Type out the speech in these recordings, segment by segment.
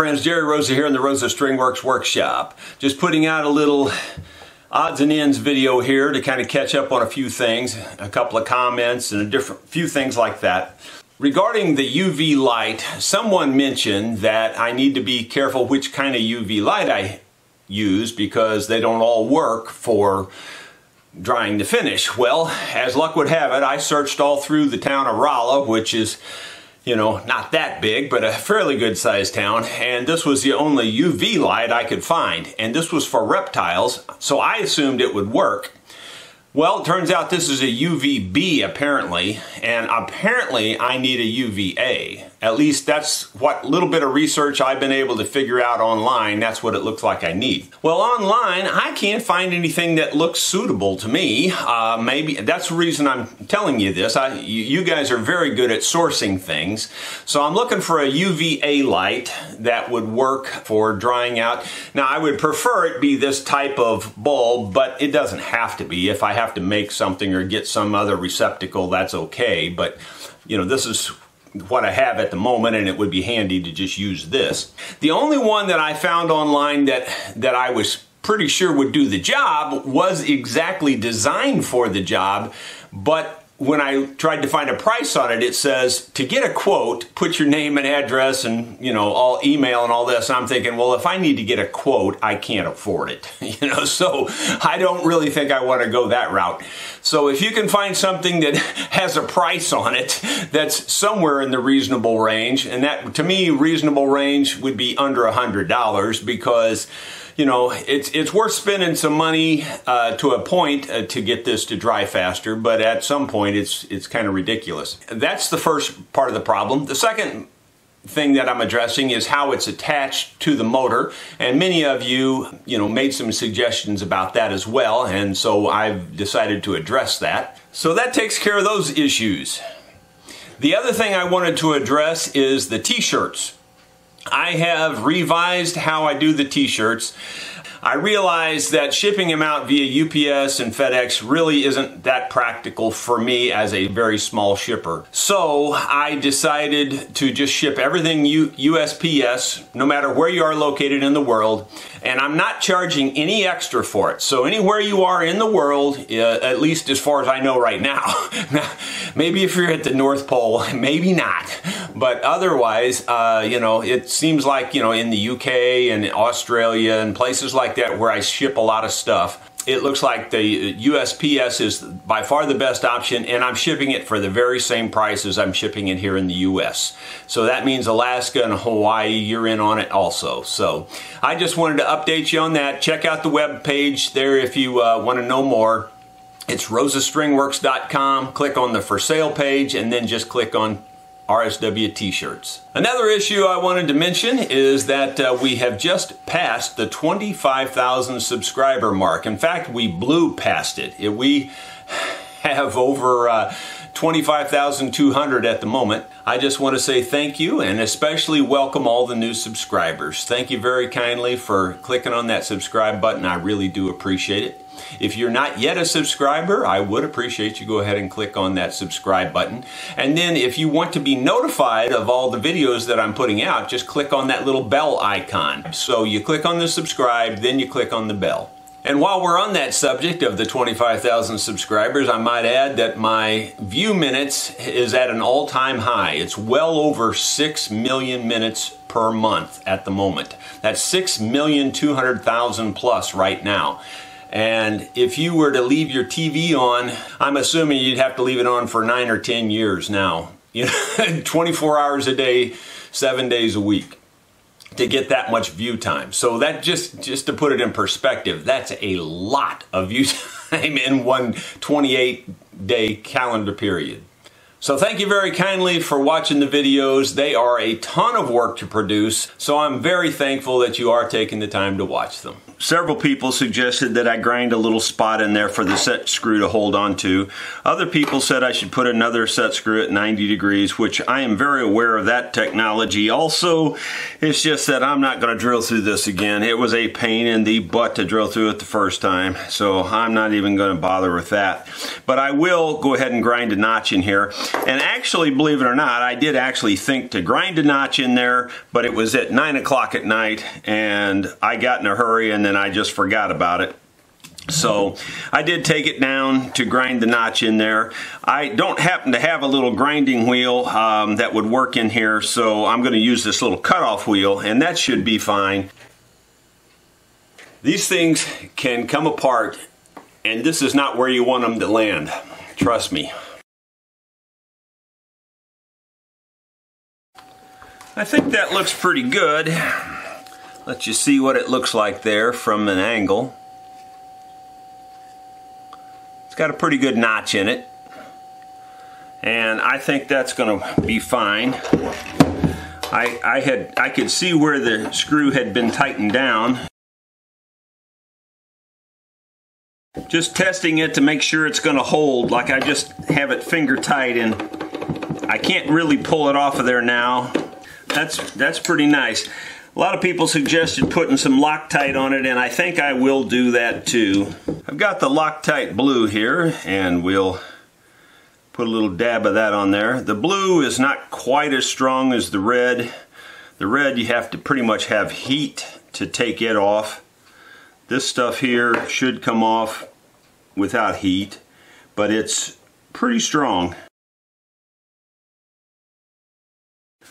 friends, Jerry Rosa here in the Rosa String Works Workshop. Just putting out a little odds and ends video here to kind of catch up on a few things, a couple of comments and a few things like that. Regarding the UV light, someone mentioned that I need to be careful which kind of UV light I use because they don't all work for drying to finish. Well, as luck would have it, I searched all through the town of Rolla, which is, you know, not that big, but a fairly good sized town, and this was the only UV light I could find, and this was for reptiles, so I assumed it would work. Well, it turns out this is a UVB apparently, and apparently I need a UVA. At least that's what little bit of research I've been able to figure out online. That's what it looks like I need. Well, online I can't find anything that looks suitable to me. Maybe that's the reason I'm telling you this. You guys are very good at sourcing things. So I'm looking for a UVA light that would work for drying out. Now I would prefer it be this type of bulb, but it doesn't have to be. If I have to make something or get some other receptacle, that's okay. But you know, this is what I have at the moment, and it would be handy to just use this. The only one that I found online that I was pretty sure would do the job was exactly designed for the job, but when I tried to find a price on it, it says to get a quote, put your name and address and, you know, all email and all this. And I'm thinking, well, if I need to get a quote, I can't afford it, you know, so I don't really think I want to go that route. So if you can find something that has a price on it that's somewhere in the reasonable range, and that to me, reasonable range would be under $100 because, you know, it's worth spending some money to a point to get this to dry faster, but at some point it's kind of ridiculous. That's the first part of the problem. The second thing that I'm addressing is how it's attached to the motor, and many of you know, made some suggestions about that as well, and so I've decided to address that. So that takes care of those issues. The other thing I wanted to address is the t-shirts. I have revised how I do the t-shirts. I realize that shipping them out via UPS and FedEx really isn't that practical for me as a very small shipper. So I decided to just ship everything USPS, no matter where you are located in the world, and I'm not charging any extra for it. So anywhere you are in the world, at least as far as I know right now, maybe if you're at the North Pole, maybe not, but otherwise, you know, it seems like, you know, in the UK and Australia and places like that where I ship a lot of stuff, it looks like the USPS is by far the best option, and I'm shipping it for the very same price as I'm shipping it here in the US. So that means Alaska and Hawaii, you're in on it also. So I just wanted to update you on that. Check out the web page there if you want to know more. It's rosastringworks.com. Click on the for sale page and then just click on RSW t-shirts. Another issue I wanted to mention is that we have just passed the 25,000 subscriber mark. In fact, we blew past it. We have over 25,200 at the moment. I just want to say thank you and especially welcome all the new subscribers. Thank you very kindly for clicking on that subscribe button. I really do appreciate it. If you're not yet a subscriber, I would appreciate you go ahead and click on that subscribe button. And then if you want to be notified of all the videos that I'm putting out, just click on that little bell icon. So you click on the subscribe, then you click on the bell. And while we're on that subject of the 25,000 subscribers, I might add that my view minutes is at an all-time high. It's well over 6 million minutes per month at the moment. That's 6,200,000 plus right now. And if you were to leave your TV on, I'm assuming you'd have to leave it on for 9 or 10 years now. You know, 24 hours a day, 7 days a week to get that much view time. So that just to put it in perspective, that's a lot of view time in one 28-day calendar period. So thank you very kindly for watching the videos. They are a ton of work to produce, so I'm very thankful that you are taking the time to watch them. Several people suggested that I grind a little spot in there for the set screw to hold on to. Other people said I should put another set screw at 90 degrees, which I am very aware of that technology. Also, it's just that I'm not going to drill through this again. It was a pain in the butt to drill through it the first time, so I'm not even going to bother with that. But I will go ahead and grind a notch in here. And actually, believe it or not, I did actually think to grind a notch in there, but it was at 9 o'clock at night, and I got in a hurry, and then I just forgot about it. So I did take it down to grind the notch in there. I don't happen to have a little grinding wheel that would work in here, so I'm going to use this little cutoff wheel, and that should be fine. These things can come apart, and this is not where you want them to land. Trust me. I think that looks pretty good. Let you see what it looks like there from an angle. It's got a pretty good notch in it, and I think that's going to be fine. I could see where the screw had been tightened down. Just testing it to make sure it's going to hold. Like, I just have it finger tight, and I can't really pull it off of there now. That's pretty nice. A lot of people suggested putting some Loctite on it, and I think I will do that too. I've got the Loctite blue here, and we'll put a little dab of that on there. The blue is not quite as strong as the red. The red, you have to pretty much have heat to take it off. This stuff here should come off without heat, but it's pretty strong.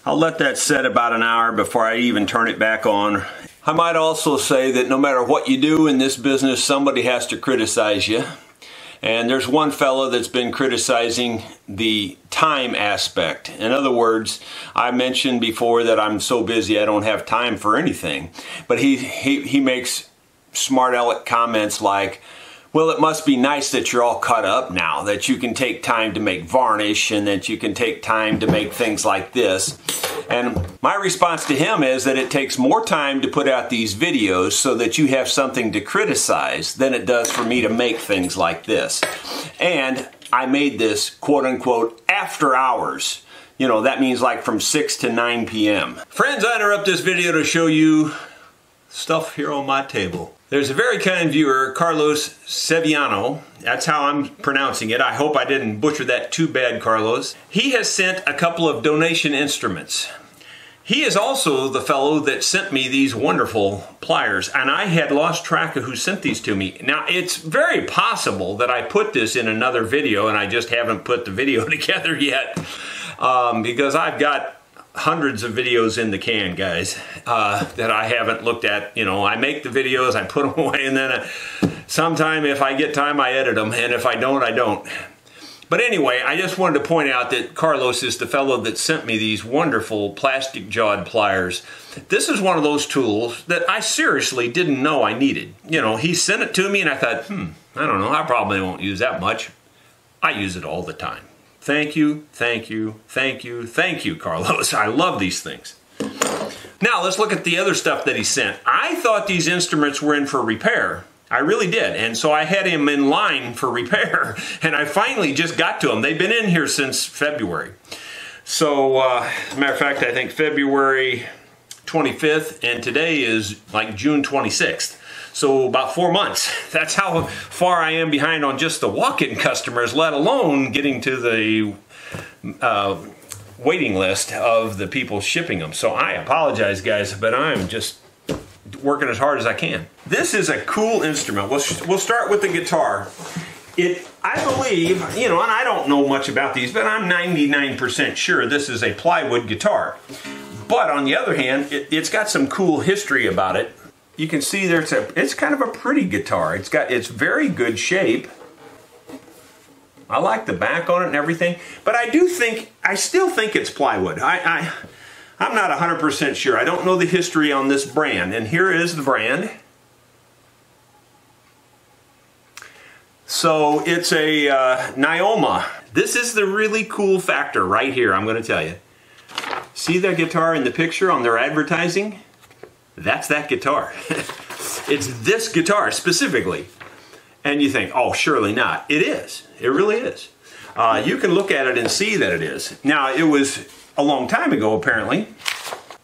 I'll let that set about an hour before I even turn it back on. I might also say that no matter what you do in this business, somebody has to criticize you. And there's one fellow that's been criticizing the time aspect. In other words, I mentioned before that I'm so busy I don't have time for anything. But he makes smart aleck comments like, well, it must be nice that you're all cut up now, that you can take time to make varnish and that you can take time to make things like this. And my response to him is that it takes more time to put out these videos so that you have something to criticize than it does for me to make things like this. And I made this, quote unquote, after hours. You know, that means like from 6 to 9 p.m. Friends, I interrupt this video to show you stuff here on my table. There's a very kind viewer, Carlos Sevillano. That's how I'm pronouncing it. I hope I didn't butcher that too bad, Carlos. He has sent a couple of donation instruments. He is also the fellow that sent me these wonderful pliers, and I had lost track of who sent these to me. Now, it's very possible that I put this in another video, and I just haven't put the video together yet, because I've got hundreds of videos in the can, guys, that I haven't looked at. You know, I make the videos, I put them away, and then sometime if I get time I edit them, and if I don't, I don't. But anyway, I just wanted to point out that Carlos is the fellow that sent me these wonderful plastic jawed pliers. This is one of those tools that I seriously didn't know I needed. You know, he sent it to me and I thought, I don't know, I probably won't use that much. I use it all the time. Thank you, thank you, thank you, thank you, Carlos. I love these things. Now let's look at the other stuff that he sent. I thought these instruments were in for repair. I really did, and so I had him in line for repair, and I finally just got to them. They've been in here since February. So, as a matter of fact, I think February 25th, and today is like June 26th. So about 4 months. That's how far I am behind on just the walk-in customers, let alone getting to the waiting list of the people shipping them. So I apologize, guys, but I'm just working as hard as I can. This is a cool instrument. We'll start with the guitar. I believe, you know, and I don't know much about these, but I'm 99% sure this is a plywood guitar. But on the other hand, it's got some cool history about it. You can see it's kind of a pretty guitar. It's very good shape. I like the back on it and everything, but I still think it's plywood. I'm not 100% sure. I don't know the history on this brand, and here is the brand. So it's a Nioma. This is the really cool factor right here, I'm going to tell you. See that guitar in the picture on their advertising? That's that guitar. It's this guitar specifically. And you think, oh, surely not. It is. It really is. You can look at it and see that it is. Now, it was a long time ago, apparently.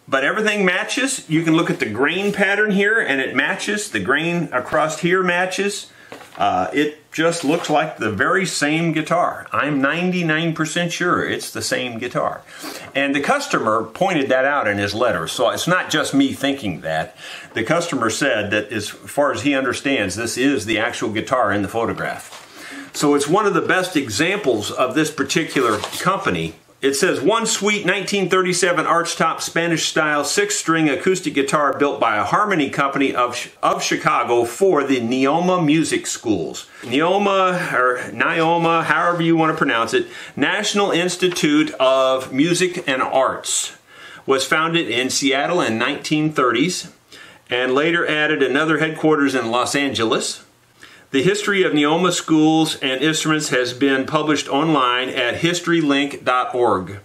But everything matches. You can look at the grain pattern here, and it matches. The grain across here matches. It just looks like the very same guitar. I'm 99% sure it's the same guitar. And the customer pointed that out in his letter, so it's not just me thinking that. The customer said that as far as he understands, this is the actual guitar in the photograph. So it's one of the best examples of this particular company. It says, one sweet 1937 archtop Spanish-style 6-string acoustic guitar built by a harmony company of Chicago for the Neoma Music Schools. Neoma, or Nioma, however you want to pronounce it, National Institute of Music and Arts, was founded in Seattle in 1930s and later added another headquarters in Los Angeles. The history of Neoma schools and instruments has been published online at historylink.org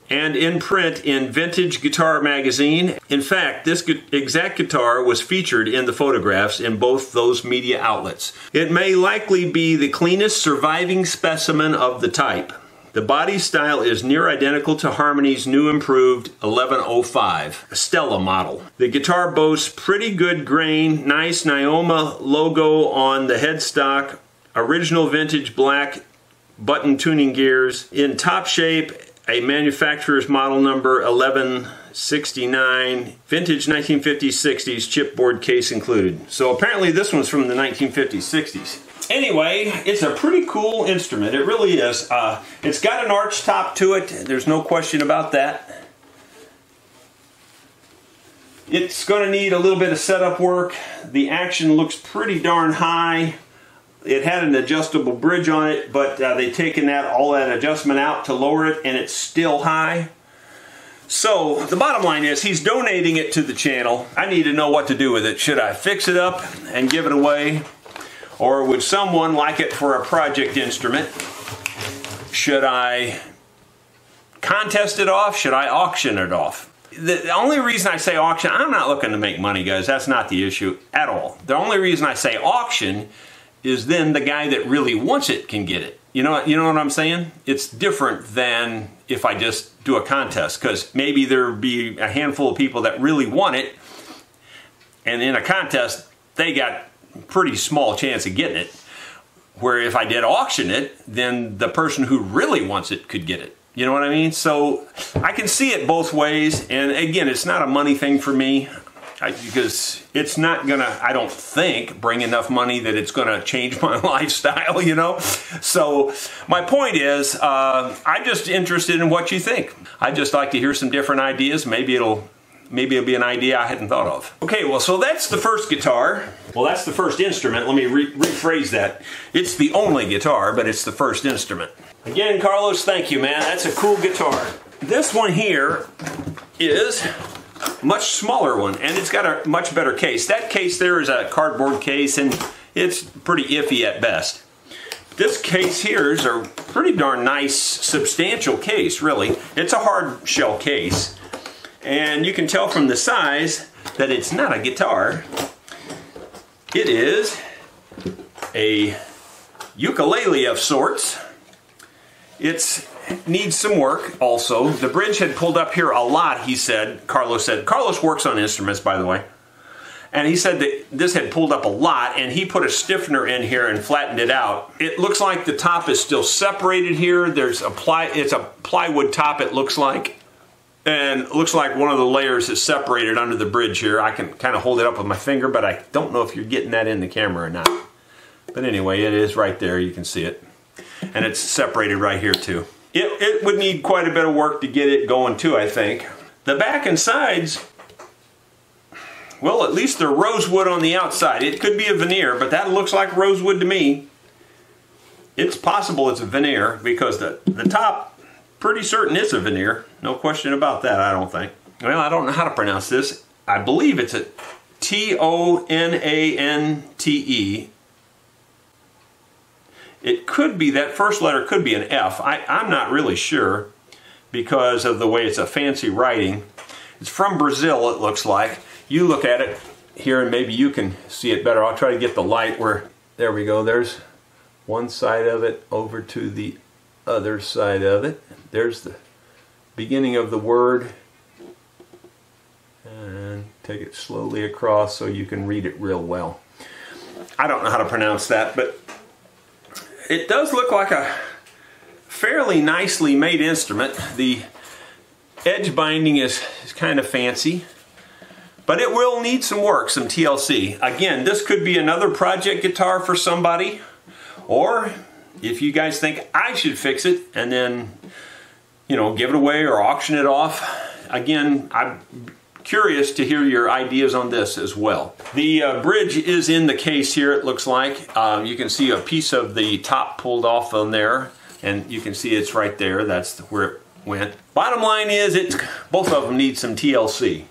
and in print in Vintage Guitar magazine. In fact, this exact guitar was featured in the photographs in both those media outlets. It may likely be the cleanest surviving specimen of the type. The body style is near identical to Harmony's new improved 1105 Stella model. The guitar boasts pretty good grain, nice Neoma logo on the headstock, original vintage black button tuning gears, in top shape, a manufacturer's model number 1169, vintage 1950s-60s chipboard case included. So apparently this one's from the 1950s-60s. Anyway, it's a pretty cool instrument. It really is. It's got an arch top to it. There's no question about that. It's going to need a little bit of setup work. The action looks pretty darn high. It had an adjustable bridge on it, but they've taken all that adjustment out to lower it, and it's still high. So the bottom line is he's donating it to the channel. I need to know what to do with it. Should I fix it up and give it away? Or would someone like it for a project instrument? Should I contest it off? Should I auction it off? The only reason I say auction, I'm not looking to make money, guys. That's not the issue at all. The only reason I say auction is then the guy that really wants it can get it. You know what I'm saying? It's different than if I just do a contest, because maybe there'd be a handful of people that really want it, and in a contest, they got pretty small chance of getting it, where if I did auction it, then the person who really wants it could get it. You know what I mean? So I can see it both ways, and again, it's not a money thing for me, because it's not gonna, I don't think, bring enough money that it's gonna change my lifestyle, you know? So my point is, I'm just interested in what you think. I'd just like to hear some different ideas. Maybe it'll be an idea I hadn't thought of. Okay, well, so that's the first guitar. Well, that's the first instrument. Let me rephrase that. It's the only guitar, but it's the first instrument. Again, Carlos, thank you, man. That's a cool guitar. This one here is a much smaller one, and it's got a much better case. That case there is a cardboard case, and it's pretty iffy at best. This case here is a pretty darn nice, substantial case, really. It's a hard shell case. And you can tell from the size that it's not a guitar. It is a ukulele of sorts. It needs some work also. The bridge had pulled up here a lot, he said. Carlos said. Carlos works on instruments, by the way. And he said that this had pulled up a lot, and he put a stiffener in here and flattened it out. It looks like the top is still separated here. It's a plywood top, it looks like. And it looks like one of the layers is separated under the bridge here. I can kind of hold it up with my finger, but I don't know if you're getting that in the camera or not. But anyway, it is right there. You can see it. And it's separated right here too. It would need quite a bit of work to get it going too, I think. The back and sides, well, at least they're rosewood on the outside. It could be a veneer, but that looks like rosewood to me. It's possible it's a veneer because the top, pretty certain it's a veneer. No question about that, I don't think. Well, I don't know how to pronounce this. I believe it's a T-O-N-A-N-T-E. It could be, that first letter could be an F. I'm not really sure because of the way it's a fancy writing. It's from Brazil, it looks like. You look at it here and maybe you can see it better. I'll try to get the light where, there we go. There's one side of it over to the other side of it. There's the beginning of the word. And take it slowly across so you can read it real well. I don't know how to pronounce that, but it does look like a fairly nicely made instrument. The edge binding is kind of fancy, but it will need some work, some TLC. Again, this could be another project guitar for somebody, or if you guys think I should fix it and then, you know, give it away or auction it off. Again, I'm curious to hear your ideas on this as well. The bridge is in the case here, it looks like. You can see a piece of the top pulled off on there, and you can see it's right there. That's where it went. Bottom line is, both of them need some TLC.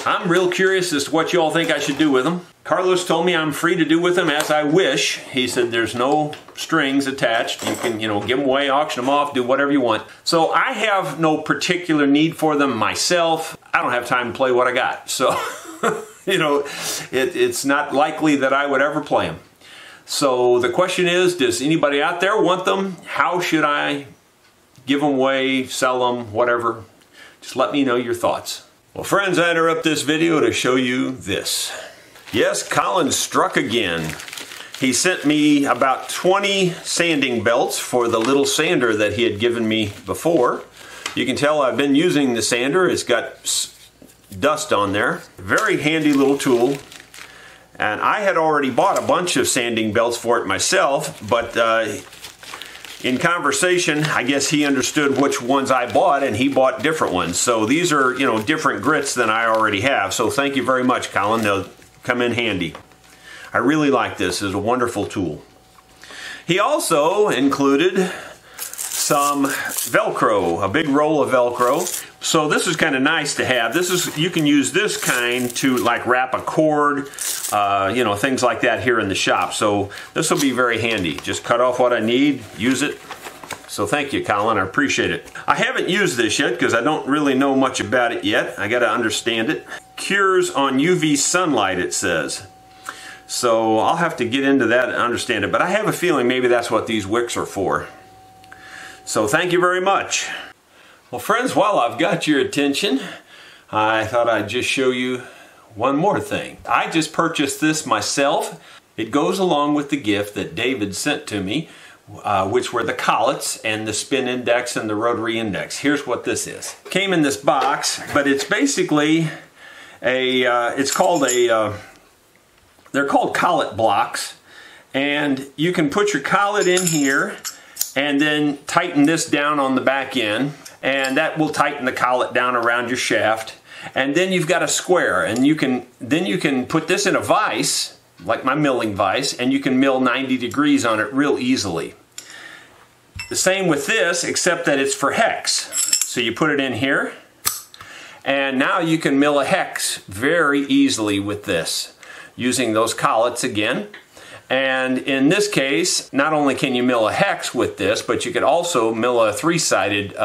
I'm real curious as to what you all think I should do with them. Carlos told me I'm free to do with them as I wish. He said there's no strings attached. You can, you know, give them away, auction them off, do whatever you want. So I have no particular need for them myself. I don't have time to play what I got. So, you know, it's not likely that I would ever play them. So the question is, does anybody out there want them? How should I give them away, sell them, whatever? Just let me know your thoughts. Well, friends, I interrupt this video to show you this. Yes, Colin struck again. He sent me about 20 sanding belts for the little sander that he had given me before. You can tell I've been using the sander. It's got dust on there. Very handy little tool. And I had already bought a bunch of sanding belts for it myself, but in conversation, I guess he understood which ones I bought, and he bought different ones. So these are, you know, different grits than I already have. So thank you very much, Colin. They'll come in handy. I really like this. It's a wonderful tool. He also included some Velcro, a big roll of Velcro. So this is kind of nice to have. This is, you can use this kind to like wrap a cord, you know, things like that here in the shop. So this will be very handy. Just cut off what I need, use it. So thank you, Colin. I appreciate it. I haven't used this yet because I don't really know much about it yet. I got to understand it. Cures on UV sunlight, it says. So I'll have to get into that and understand it. But I have a feeling maybe that's what these wicks are for. So thank you very much. Well, friends, while I've got your attention, I thought I'd just show you one more thing. I just purchased this myself. It goes along with the gift that David sent to me, which were the collets and the spin index and the rotary index. Here's what this is. Came in this box, but it's basically they're called Collet Blocks, and you can put your collet in here and then tighten this down on the back end, and that will tighten the collet down around your shaft. And then you've got a square, and you can put this in a vise, like my milling vise, and you can mill 90 degrees on it real easily. The same with this, except that it's for hex. So you put it in here, and now you can mill a hex very easily with this, using those collets again. And in this case, not only can you mill a hex with this, but you could also mill a three-sided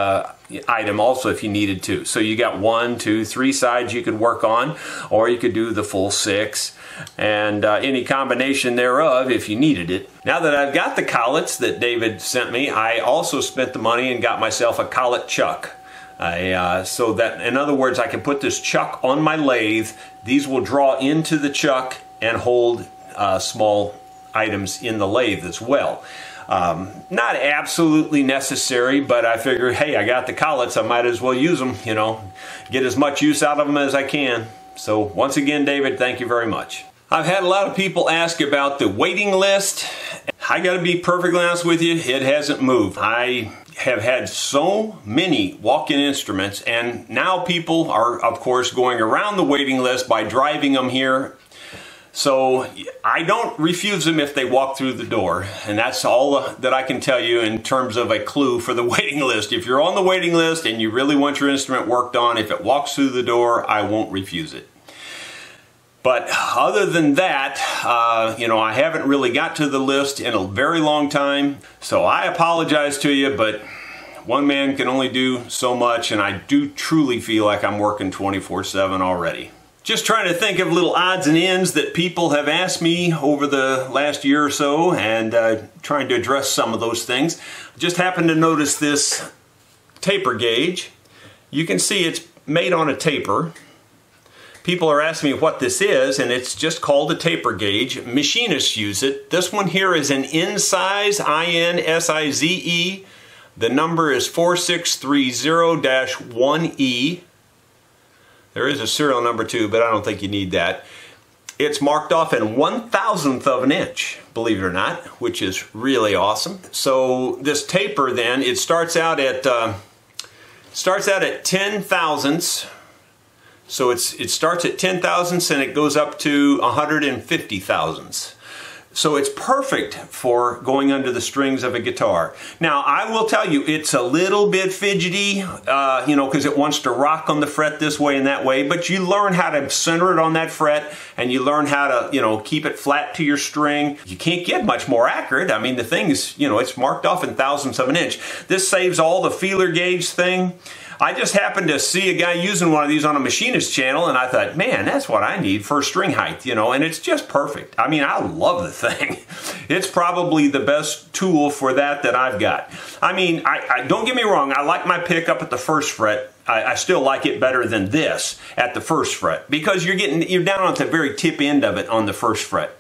item also if you needed to. So you got 1, 2, 3 sides you could work on, or you could do the full 6, and any combination thereof if you needed it. Now that I've got the collets that David sent me, I also spent the money and got myself a Collet Chuck. So that, in other words, I can put this chuck on my lathe. These will draw into the chuck and hold small items in the lathe as well. Not absolutely necessary, but I figured, hey, I got the collets, I might as well use them, you know, get as much use out of them as I can. So once again, David, thank you very much. I've had a lot of people ask about the waiting list. I gotta be perfectly honest with you, it hasn't moved. I have had so many walk-in instruments, and now people are, of course, going around the waiting list by driving them here. So I don't refuse them if they walk through the door, and that's all that I can tell you in terms of a clue for the waiting list. If you're on the waiting list and you really want your instrument worked on, if it walks through the door, I won't refuse it. But other than that, you know, I haven't really got to the list in a very long time, so I apologize to you, but one man can only do so much, and I do truly feel like I'm working 24/7 already. Just trying to think of little odds and ends that people have asked me over the last year or so, and trying to address some of those things. Just happened to notice this taper gauge. You can see it's made on a taper. People are asking me what this is, and it's just called a taper gauge. Machinists use it. This one here is an Insize, I-N-S-I-Z-E. The number is 4630-1E. There is a serial number too, but I don't think you need that. It's marked off in 1/1000th of an inch, believe it or not, which is really awesome. So this taper then, it starts out at 10 thousandths. So it starts at 10 thousandths and it goes up to 150 thousandths. So it's perfect for going under the strings of a guitar. Now, I will tell you, it's a little bit fidgety, you know, because it wants to rock on the fret this way and that way, but you learn how to center it on that fret, and you learn how to, you know, keep it flat to your string. You can't get much more accurate. I mean, the thing is, you know, it's marked off in thousandths of an inch. This saves all the feeler gauge thing. I just happened to see a guy using one of these on a machinist channel, and I thought, man, that's what I need for string height, you know, and it's just perfect. I mean, I love the thing. It's probably the best tool for that I've got. I mean, I don't get me wrong, I like my pick up at the first fret. I still like it better than this at the first fret, because you're down at the very tip end of it on the first fret.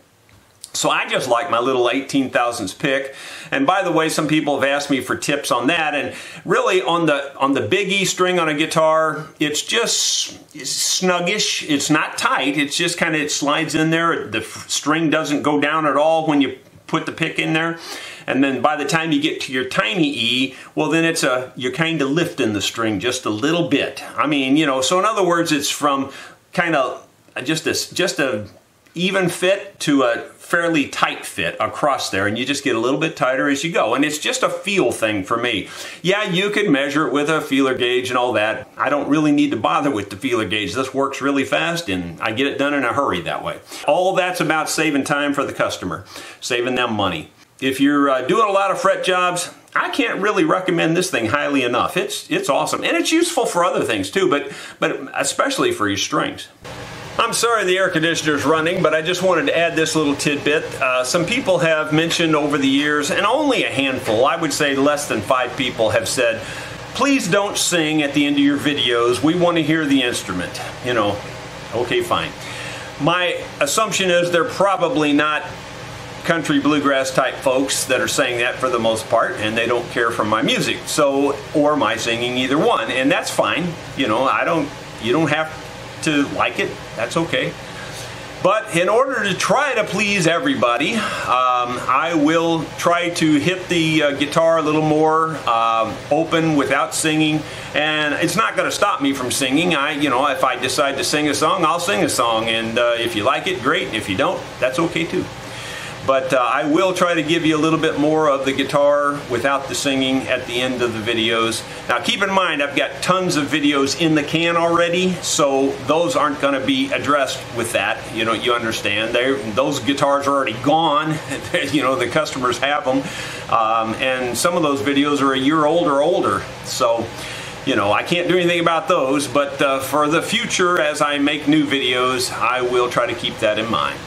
So I just like my little 18 thousandths pick. And by the way, some people have asked me for tips on that. And really on the big E string on a guitar, it's just snuggish. It's not tight. It's just kind of, it slides in there. The string doesn't go down at all when you put the pick in there. And then by the time you get to your tiny E, well then you're kind of lifting the string just a little bit. I mean, you know, so in other words, it's from kind of just a even fit to a fairly tight fit across there, and you just get a little bit tighter as you go, and it's just a feel thing for me. Yeah, you could measure it with a feeler gauge and all that. I don't really need to bother with the feeler gauge. This works really fast, and I get it done in a hurry that way. All that's about saving time for the customer, saving them money. If you're doing a lot of fret jobs, I can't really recommend this thing highly enough. It's awesome, and it's useful for other things too, but especially for your strings. I'm sorry the air conditioner's running, but I just wanted to add this little tidbit. Some people have mentioned over the years, and only a handful, I would say less than 5 people have said, please don't sing at the end of your videos. We want to hear the instrument. You know, okay, fine. My assumption is they're probably not country bluegrass type folks that are saying that for the most part, and they don't care for my music, or my singing, either one, and that's fine. You know, you don't have to like it, that's okay. But in order to try to please everybody, I will try to hit the guitar a little more open without singing, and it's not going to stop me from singing. You know, if I decide to sing a song, I'll sing a song, and if you like it, great. If you don't, that's okay too. But I will try to give you a little bit more of the guitar without the singing at the end of the videos. Now keep in mind, I've got tons of videos in the can already, so those aren't going to be addressed with that. You know, you understand. Those guitars are already gone. You know, the customers have them. And some of those videos are a year old or older. So, you know, I can't do anything about those, but for the future, as I make new videos, I will try to keep that in mind.